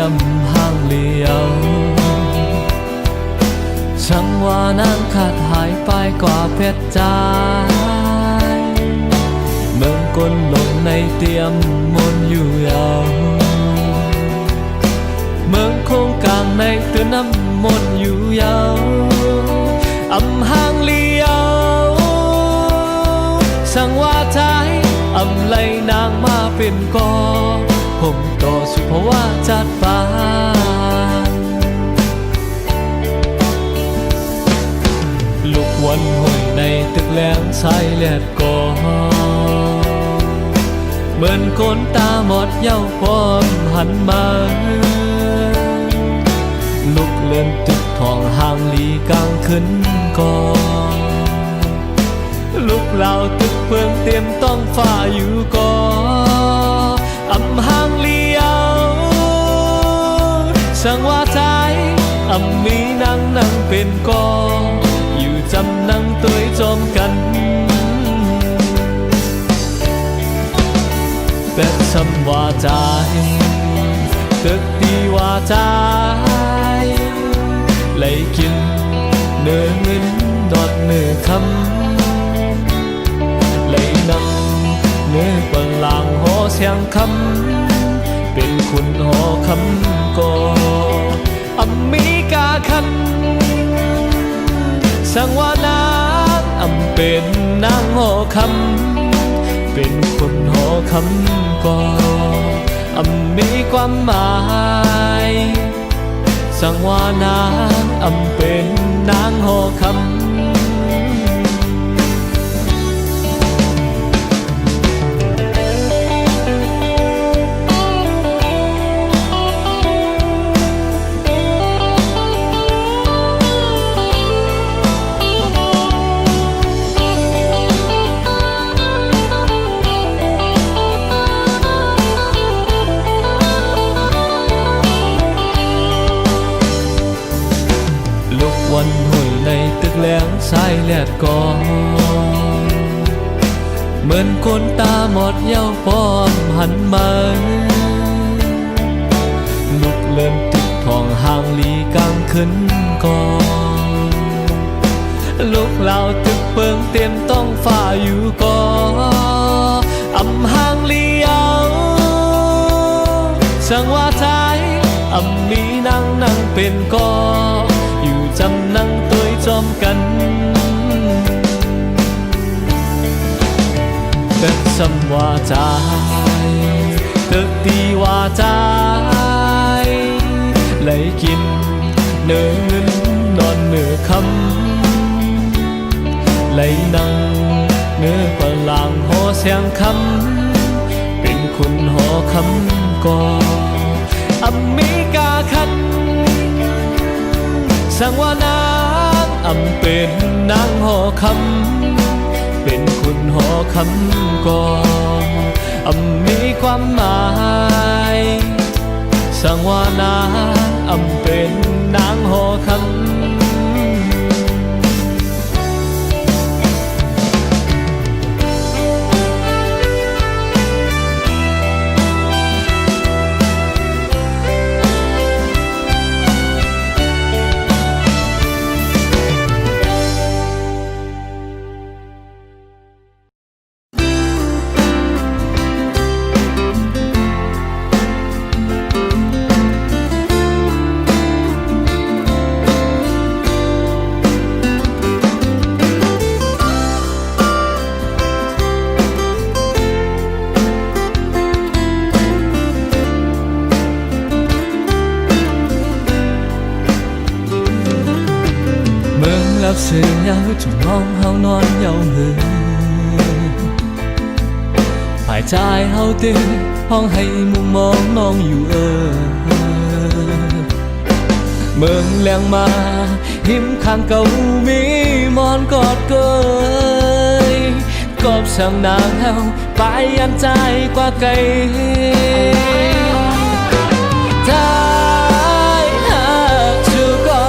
ยมห่างเลี้ยวช่างว่านางขาดหายไปกว่าเพชรใจเมืองกลลงในเตรียมมนอยู่ยาวเมืองโคงกลางในเตือนน้ำมนอยู่ยาวอำห่างเลี้ยวช่างว่าใจอำไลนางมาเป็นกอผมต่อสุภาวะจัดปานลูกวันห้อยในตึกแหลงชายแลดกอเหมือนคนตาหมดเย้าพร้อมหันมาลุกเลื่อนตึกทองห่างลีกลางขึ้นกอลุกเหล่าตึกเพิ่งเตรียมต้องฝ่าอยู่ก่ออำห่างเลี้ยวช่างว่าใจอำมีนั่งเป็นกออยู่จำนั่งตัวจอมกันแต่คำว่าใจตึกตีว่าใจไหลกินเนื้อเงินดอดเนื้อคำเนื้อเปิงลางหอเสียงคำเป็นคุณหอคำก่ออมีกาคันสังว่านางอำเป็นนางหอคำเป็นคุณหอคำก่ออมีความหมายสังว่านางอำเป็นนางหอคำวันห้อยในตึกแหลงสายแลดกอเหมือนคนตาหมดเย้าพร้อมหันมาลุกเลื่อนตึกทองห่างลีกลางขึ้นกอลุกเหล่าตึกเปิงเตรียมต้องฝ่าอยู่กออำห่างเลี้ยวช่างว่าใจอำมีนั่งเป็นกออยู่จำนั่งตัวจอมกันแต่คำว่าใจตึกตีว่าใจไหลกินเนื้อเงินนอนเนื้อคำไหลนั่งเนื้อปลางหอเสียงคำเป็นคุณหอคำก่ออมีกาคันสังว่านางอำเป็นนางหอคำเป็นคุณหอคำก่ออำมีความหมายสังว่านางอำเป็นนางหอคำเสียงจุ่มน้องเฮานอนเยาหือภายใจเฮาตื่นห้องให้มุมมองน้องอยู่เมืองแรงมาหิมข้างเก่ามีมอนกอดเกยกอบช่างนางเฮาไปยันใจกว่าไกล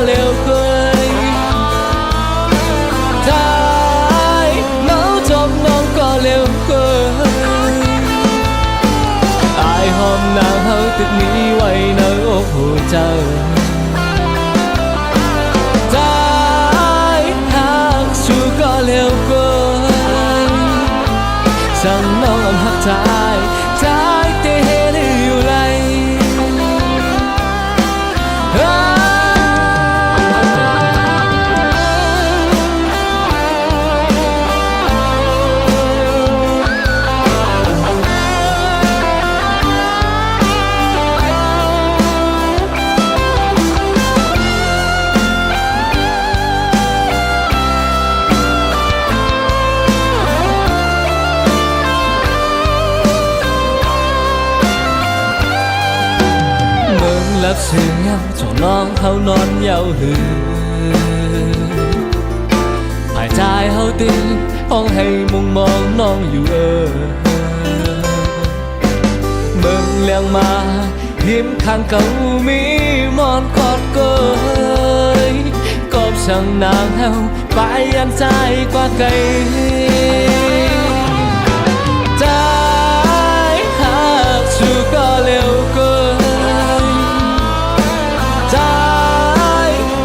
เร็วเกินท้ายเมาจบน้องก็เร็วเกินอายหอมนางเฮาตึกนี้ไว้ในอก เจอใจหักชูก็เร็วเกินสั่งน้องหักใจใจเตะอยู่ไรรับเสียงเจ้าน้องเขานอนเยาหือหายใจเขาตีห้องให้มุงมองน้องอยู่เมืองเลี้ยงมาหิมข้างเก่ามีมอนกอดเกยกอบช่างนางเฮาไปยันใจกว่าไกลใจหักชูก็เร็วเกินใจ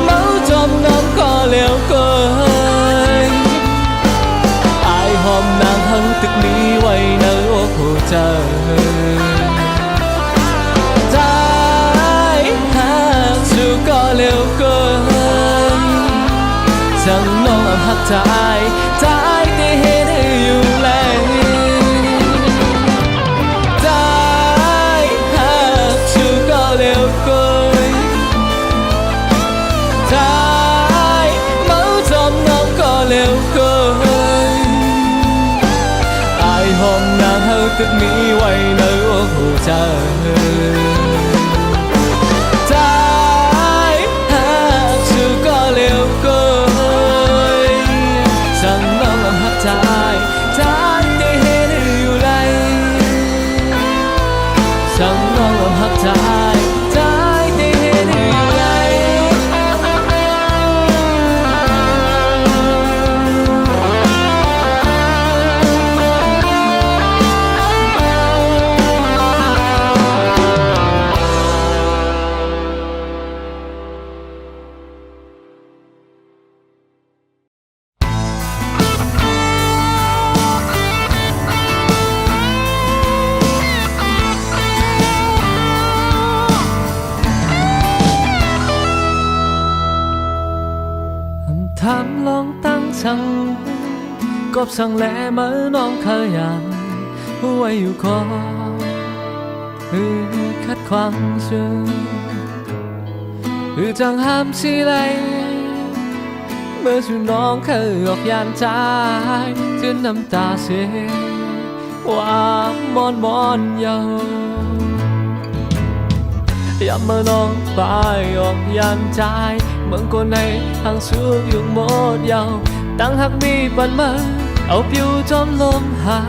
เมาจมน้ำก็เร็วเกินอายหอมนางเฮาตึกนี้ไว้ในอกหัวใจใจหักชูก็เร็วเกินสั่งน้องหักใจใจที่เห็นอยู่แล้วใจหักชูก็เร็วเกินใจเมาจมน้องก็เร็วเกินอายหอมนางเฮาตึกนี้ไว้ในอกหัวใจใจหักชูก็เร็วเกินสั่งน้องหักใจใจที่เห็นอยู่ไรสั่งน้องหักใจใจที่เห็นอยู่ไรถามลองตั้งสั่งกบสั่งแลมาน้องขยันไว้อยู่คอคัดขวางเชื่อจังห้ามสิไรเมื่อชูน้องเคยออกยานใจจนน้ำตาเสียว่ามอนเยาอย่ามาน้องไปออกยานใจเมืองคนในทางสุขอยู่หมดยาวตั้งหักมีปันมาเอาผิวจอมลมหา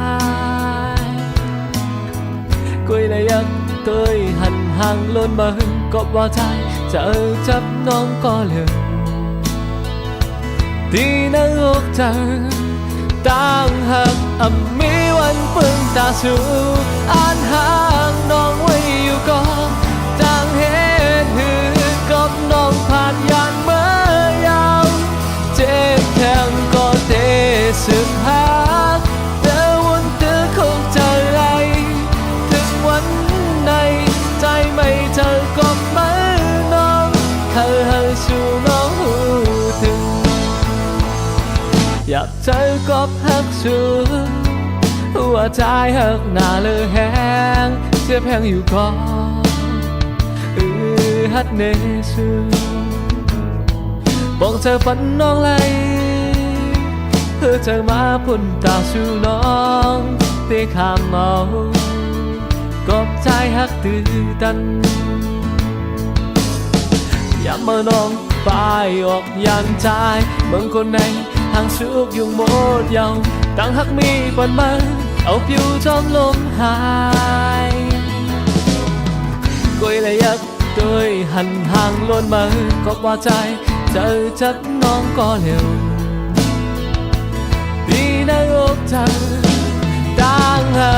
ยกุยเลยยักเตยหันห่างล้นมาก็ว่าใจจะจับน้องก็เลือที่ในอกเธอตั้งหักมีวันปึงตาสูอ่านห่างน้องไว้อยู่ก็จังเห็นหือกับน้องผ่านยานเมื่อยาวเจ็บแทงก็เตะสึกหักแต่วันเธอคงเจอไรถึงวันไหนใจไม่เจอก็ไม่น้องเธอให้ชูน้องหูถึงอยากเจอก็หักชูหัวใจหักหน้าเลยแห้งเจ็บแห้งอยู่ก่อนฮัดเนซูบอกเธอฝันน้องไหลเพื่อเธอมาพุ่นตาสู่น้องเตะข้ามเมากอบใจฮักตื่นตันอย่ามาน้องไปออกยานใจเมืองคนในทางสุขอยู่หมดยาวตั้งฮักมีปันมาเอาผิวจอมลมหายกุยเลยยักโดยหันห่างล้นมาก็ว่าใจเจอจัดน้องก็เร็วดีในอกเธอต ต่างหา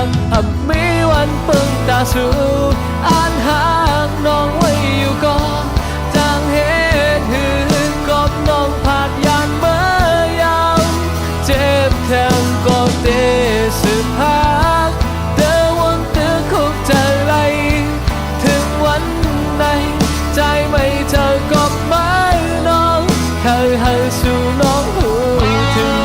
กมีวันเปิงตาสู่อ่านหากน้องไว้อยู่ก่อนจางเหตุหือกอบน้องผาดยานเมื่อยาวเจ็บแทงก็เตะสืบพักเดินวนเตือคุกใจไหลถึงวันไหนใจไม่เจอก็ไม่น้องเคยให้สู่น้องหูถึง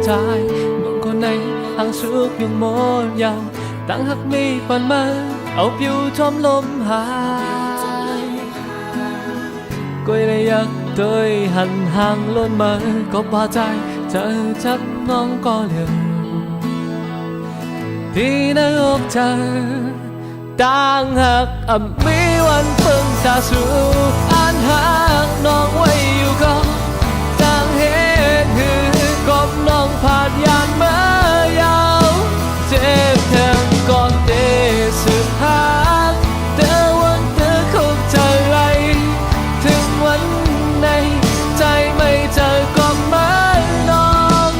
ใจเมื่อคนในห่างสุขยังหมดยังตั้งหักมีปันมาเอาผิวทอมลมหายก็เลยอยากเตยหันห่างล้นมาก็พอใจเจอจับน้องก็เร็วที่ในอกเธอต่างหักมีวันเพิ่งตาสู่อ่านหากน้องไว้อยู่ก็ต่างเหตุคือกบน้องผาดยานเมื่อยาวเจ็บแทงก่อนเตะสืบหาเดินวนเตือคุกใจไหลถึงวันไหนใจไม่เจอก็ไม่น้อง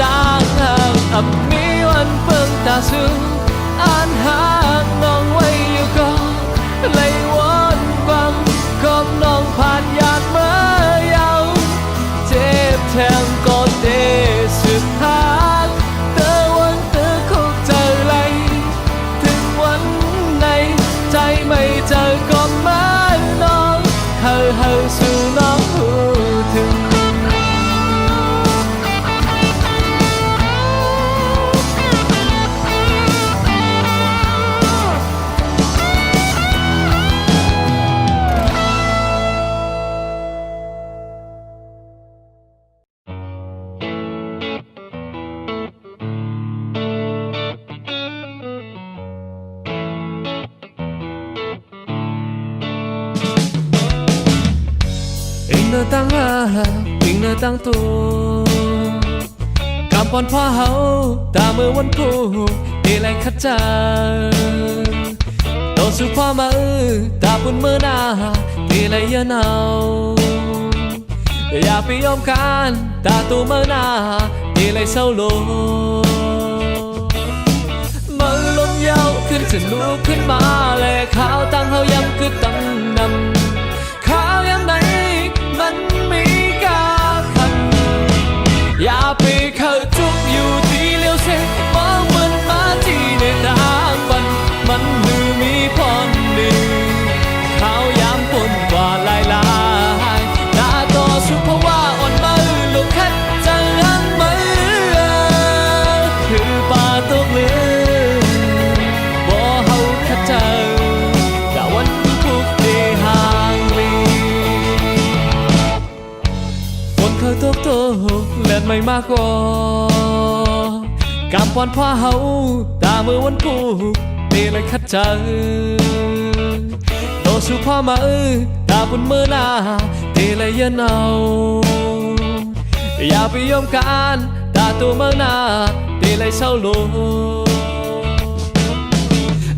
ต่างหากมีวันเปิงตาสู่อ่านหากน้องไว้อยู่ก็เลยวนฟังกบน้องผาดยานเมื่อยาวเจ็บแทงก็เตะสืบหาเตือวันเตือคุกใจไหลถึงวันไหนใจไม่เจอก็ไม่น้องเคยสู่น้องหูถึงเนื้อตั้งหาวิ่งเนื้อตั้งตัวกำปอนพ่อเฮาตาเมื่อวันพูเอไรขัดใจโตสู่พ่อมาตาปุ่นเมื่อหน้าเอไรเยอะเนาอย่าไปยอมกันตาตัวเมื่อหน้าเอไรเศร้าโลเมื่อลมยาวขึ้นจะลุกขึ้นมาและข้าวตั้งเฮายังคือตั้งนำข้าวยังไหนมันมีกาคันอย่าไปเข้าจุกอยู่ที่เลี้ยวเส้นมองมันมาที่ในทางมันมือมีพรดีข้าวยามปนกว่าลายตาต่อสู้เพราะว่าอ่อนมือลูกคัดจะลังมือคือป่าตกเลือบ่เฮาคัดเจอแต่วันพุกเดห่างลีเคยตกเลือดไม่มากกว่ากำปอนพ่อเฮาตาเมื่อวันพูเตะเลยคัดใจโตสู่พ่อมาตาบุญเมื่อหน้าเตะเลยเยอะเนาอย่าไปยอมกันตาตัวเมื่อหน้าเตะเลยเศร้าโล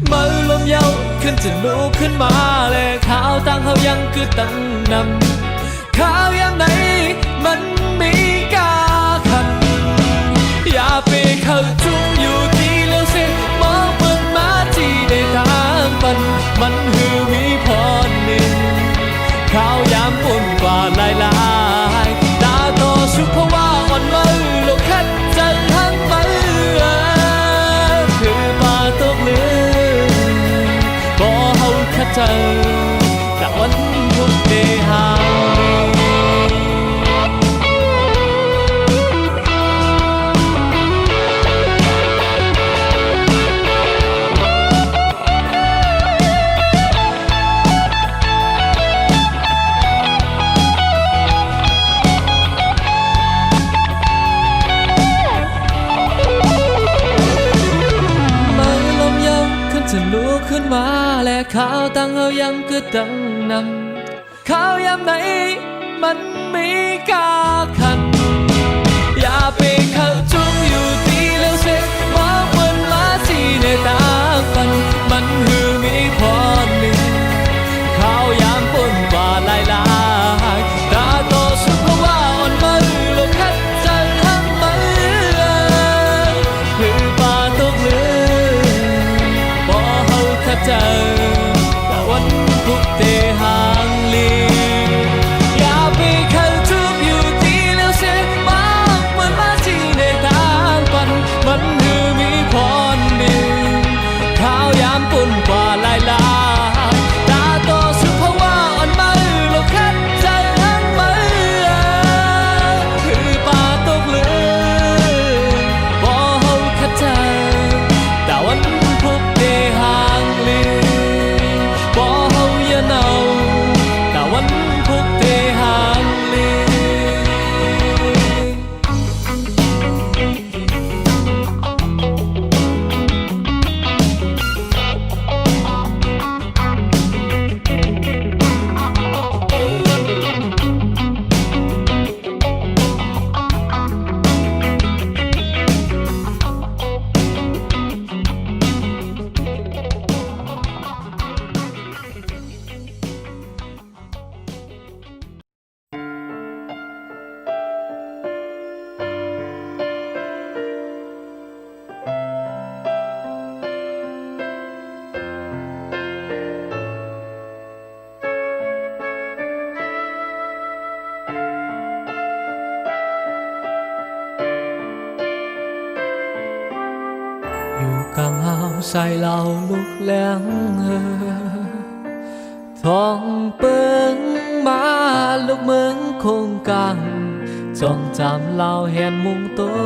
เมื่อลมยาวขึ้นจะลุกขึ้นมาและข้าวตั้งเขายังคือตั้งนำข้าวยามไหนมันมีกาคันอย่าไปเข้าจุกอยู่ที่เลี้ยวเส้นมองเปิดมาที่ในทางมันหือมีพรหนึ่งข้าวยามปนกว่าลายตาต่อสู้เพราะว่าอ่อนมือโลกคัดจะทั้งมือคือป่าตกเลือบ่เฮาคัดเจอแต่วันพุกเดห่างจะลุกขึ้นมาและ ข้าวตั้งเฮายังคือตั้งนำข้าวยามไหนมันมีกาคันอย่าไปเข้าจุกอยู่ที่เลี้ยวเส้นว่าเปิ้นมาที่ในตาฟันมันหือมีพอหนึ่งข้าวยามปนกว่าหลายตาโตสุดเพราะว่าอ่อนมือโลกคัดจังทั้งมือคือป่าตกเลือบ่เฮาคัดเจอแต่วันพุกเตหางลีอย่าไปเข้าจุกอยู่ที่เลี้ยวเส้นมาเหมือนมาที่ในทางฝันมันหือมีพรดีข้าวยามปนกว่าหลายตาโตสุดเพราะว่าอ่อนมือโลกคัดใจทั้งมือคือป่าตกเลือบ่เฮาคัดเจอแต่วันพุกเตหางลีบ่เฮาอย่าเนาแต่วันพุกเตหางลี อยู่กลางหาวใส่เหล่าลูกแหลงท้องเปิงมาลูกเมืองคงกังจ้องจำเหล่าแหนมุงตัว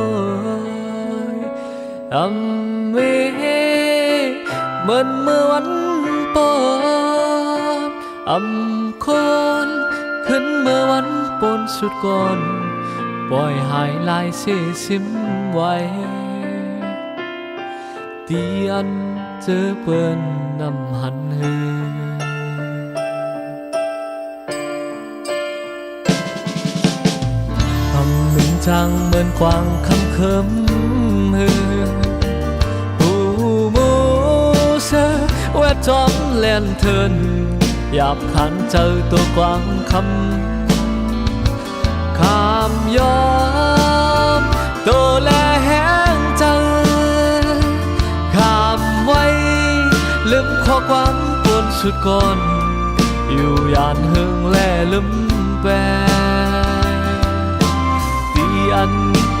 เมเหมือนเมื่อวันปอนคนขึ้นเมื่อวันปนสุดก่อนปล่อยหายลายเสียซิมไว้ตีอันเจอเปิ้นนำหันเฮือหนึ่งจังเหมือนกวางคำเคิมเฮือหูมูเสแวดจอมแล่นเทินหยาบขันเจอตัวกวางคำข้ามยอมตัวแลแห้งเจอข้ามไว้ลืมข้อความปนสุดก่อนอยู่ยานเฮิงแล่ลืมแปรตีอัน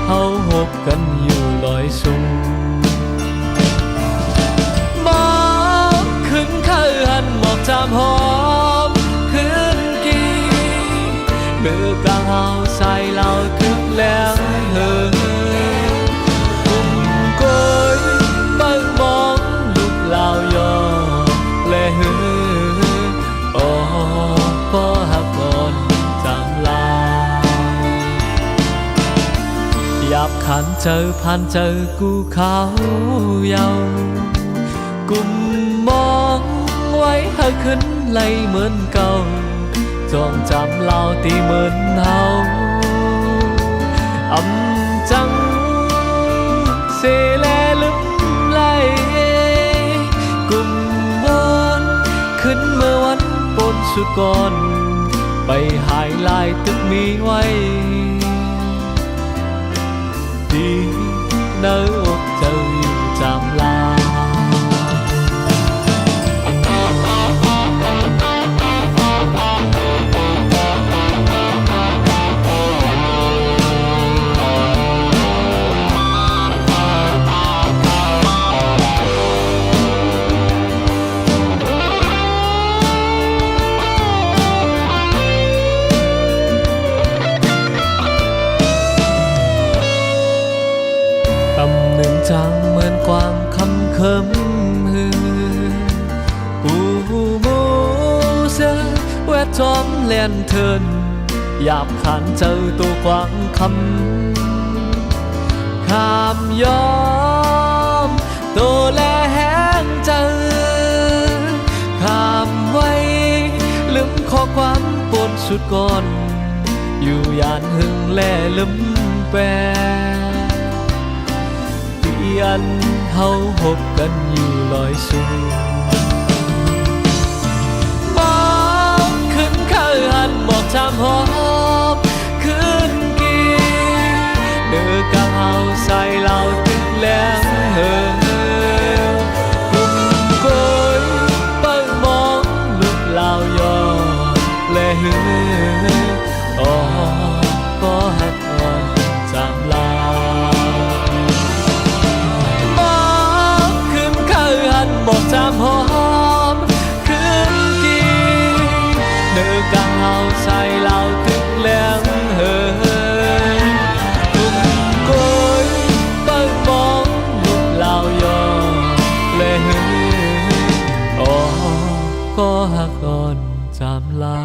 เฮาหบกันอยู่ลอยสูงมองขึ้นข้าหันหมอกจามหอมขึ้นกี่เดือกลางเฮาใส่เหล่าคึกแล้วเฮิงลาวยอและหือโอ้พอหักก่อนจำลาหยาบขันเจอผ่านเจอกูเขาเยากุมมองไว้หาขึ้นไหลเหมือนเก่าจองจำเล่าตีเหมือนเฮาจังเสแลลึกไหลขึ้นเมื่อวันปนสุดก่อนไปหายลายตึกมีไว้ดีเนื้ออกเจ้าอยู่จำลาจังเหมือนกวางคำเคิมหือปูมูเสแวดจอมเล่นเทินหยาบขันเจอตัวกวางคำข้ามยอมตัวแลแห้งเจอข้ ความปนสุดก่อน อยู่ยานหึงแล่ลืมแปรเปลี่ยนเฮาพบกันอยู่ลอยสูงมองขึ้นข้าหันบอกจำหอมขึ้นกีเดือกังเฮาใส่เหล่าตึกแล้วเฮอกลุ่มก้อยเปิ้งมองลุกเหล่ายอและเฮอ๋อก็หักอ่อนจำลามองขึ้นข้าหันบอกจำหอมขึ้นกีเดือกังเฮาใส่เหล่าตึกแล้วเฮอกลุ่มก้อยเปิ้งมองลุกเหล่ายอและเฮอ๋อก็หักอ่อนจำลา